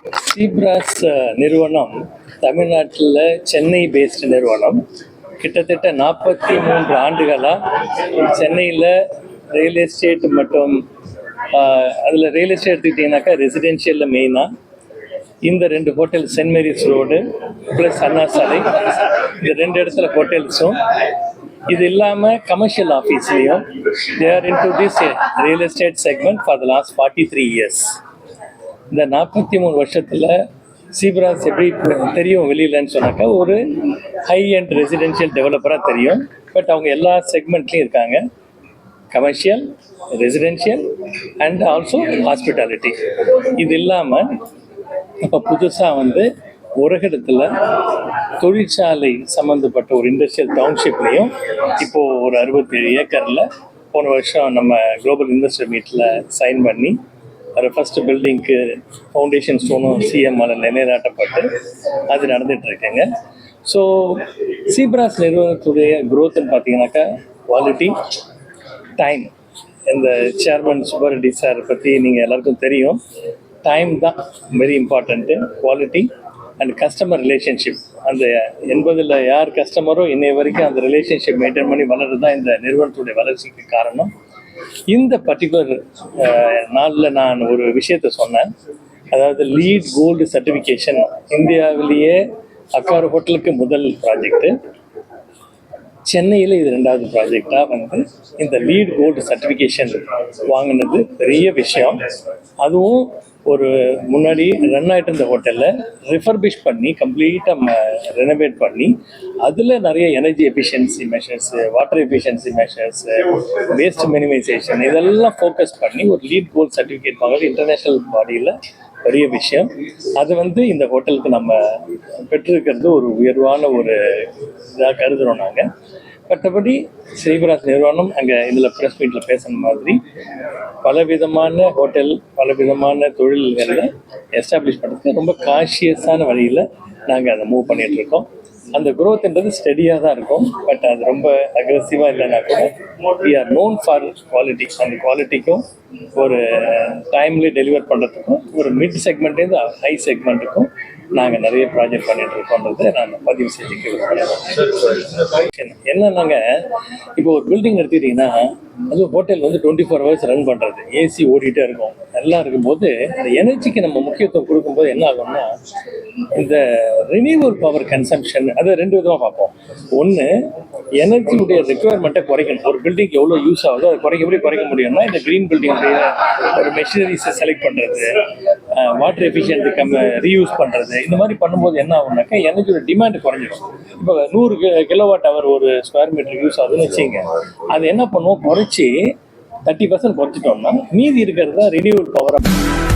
சீப்ராஸ் நிறுவனம் தமிழ்நாட்டில் சென்னை பேஸ்டு நிறுவனம். கிட்டத்தட்ட 43 ஆண்டுகளாக சென்னையில் ரியல் எஸ்டேட் மற்றும் அதில் ரியல் எஸ்டேட் எடுத்துக்கிட்டிங்கனாக்கா ரெசிடென்ஷியலில் மெயினாக இந்த 2 hotel saint Mary's road plus Anna சாலை, இந்த 2 இடத்துல ஹோட்டல்ஸும், இது இல்லாமல் கமர்ஷியல் ஆஃபீஸ்லேயும் there in to this real estate segment for the last 43 years. இந்த 43 வருஷத்தில் சீப்ராஸ் எப்படி தெரியும் வெளியிலன்னு சொன்னாக்கா, ஒரு ஹை அண்ட் ரெசிடென்ஷியல் டெவலப்பராக தெரியும். பட் அவங்க எல்லா செக்மெண்ட்லேயும் இருக்காங்க, commercial, residential and also hospitality. இது இல்லாமல் இப்போ புதுசாக உரகடத்தில் தொழிற்சாலை சம்மந்தப்பட்ட ஒரு இண்டஸ்ட்ரியல் டவுன்ஷிப்லேயும் இப்போது ஒரு 67 ஏக்கரில் போன வருஷம் நம்ம குளோபல் இன்வெஸ்டர் மீட்டில் சைன் பண்ணி அது ஃபஸ்ட்டு பில்டிங்க்கு ஃபவுண்டேஷன் ஸ்டோனும் சிஎம்ஆல் நிலைநாட்டப்பட்டு அது நடந்துகிட்ருக்குங்க. ஸோ சீப்ராஸ் நிறுவனத்துடைய க்ரோத்துன்னு பார்த்தீங்கன்னாக்கா குவாலிட்டி, டைம். இந்த சேர்மன் சுப்பரெட்டி சார் பற்றி நீங்கள் எல்லாருக்கும் தெரியும். டைம் தான் very important, quality and customer relationship. அந்த 80ல் யார் கஸ்டமரோ இன்னைய வரைக்கும் அந்த ரிலேஷன்ஷிப் மெயின்டைன் பண்ணி வளர்றது தான் இந்த நிறுவனத்துடைய வளர்ச்சிக்கு காரணம். இந்த பர்டிகுலர் நாளில் நான் ஒரு விஷயத்த சொன்னேன், அதாவது லீட் கோல்டு சர்டிஃபிகேஷன். இந்தியாவிலேயே அக்கார் ஹோட்டலுக்கு முதல் ப்ராஜெக்டு, சென்னையில் இது 2வது ப்ராஜெக்டாக இந்த லீட் கோல்டு சர்டிஃபிகேஷன் வாங்கினது பெரிய விஷயம். அதுவும் ஒரு முன்னாடி ரன் ஆகிட்டு இருந்த ஹோட்டலில் ரிஃபர்பிஷ் பண்ணி கம்ப்ளீட்டாக ரெனோவேட் பண்ணி அதில் நிறைய energy efficiency measures, water efficiency measures, waste minimisation இதெல்லாம் ஃபோக்கஸ் பண்ணி ஒரு லீட் கோல்டு சர்டிஃபிகேட் வாங்குறது இன்டர்நேஷ்னல் பாடியில் பெரிய விஷயம். அது இந்த ஹோட்டலுக்கு நம்ம பெற்றிருக்கிறது ஒரு உயர்வான ஒரு இதாக கருதுகிறோம் நாங்கள். மற்றபடி சீப்ராஸ் நிறுவனம் அங்கே இதில் ப்ரெஸ் மீட்டில் பேசுன மாதிரி பலவிதமான ஹோட்டல், பலவிதமான தொழில்களில் எஸ்டாப்ளிஷ் பண்ணுறதுக்கு ரொம்ப கான்ஷியஸான வழியில் நாங்கள் அதை மூவ் பண்ணிகிட்ருக்கோம். அந்த க்ரோத்ன்றது ஸ்டெடியாக தான் இருக்கும், பட் அது ரொம்ப அக்ரெசிவாக இல்லைன்னா கூட we are known for quality. அந்த குவாலிட்டிக்கும் ஒரு டைம்லி டெலிவர் பண்ணுறதுக்கும் ஒரு மிட் செக்மெண்ட்லேருந்து ஹை செக்மெண்ட்டுக்கும் நாங்கள் நிறைய ப்ராஜெக்ட் பண்ணிகிட்ருக்கோன்றதை நான் பதிவு செஞ்சுக்கிறேன். என்னன்னாங்க, இப்போ ஒரு பில்டிங் எடுத்துக்கிட்டிங்கன்னா அது ஹோட்டல் 24 ஹவர்ஸ் ரன் பண்ணுறது, ஏசி ஓடிட்டே இருக்கும், எல்லாம் இருக்கும்போது அந்த எனர்ஜிக்கு நம்ம முக்கியத்துவம் கொடுக்கும்போது என்ன ஆகும்னா, இந்த ரினியூவல் பவர் கன்சம்ஷன் அதை 2 விதமாக பார்ப்போம். ஒன்று, எனர்ஜியுடைய ரெக்குயர்மெண்ட்டை குறைக்கணும். ஒரு பில்டிங் எவ்வளோ யூஸ் ஆகுதோ அதை எப்படி குறைக்க முடியும்னா, இந்த க்ரீன் பில்டிங்குடைய ஒரு மெஷினரிஸை செலக்ட் பண்ணுறது, வாட்டர் எஃபிஷியன்ட்டு ரீயூஸ் பண்ணுறது, இந்த மாதிரி பண்ணும்போது என்ன ஆகும்னாக்கா எனர்ஜியோட டிமாண்ட் குறைஞ்சிடும். இப்போ 100 கிலோவாட் ஹவர் ஒரு ஸ்கொயர் மீட்டர் யூஸ் ஆகுதுன்னு வச்சுங்க, அது என்ன பண்ணுவோம், குறைச்சி 30% குறைச்சிட்டோம்னா மீதி இருக்கிறது தான் ரினியூவல் பவர்.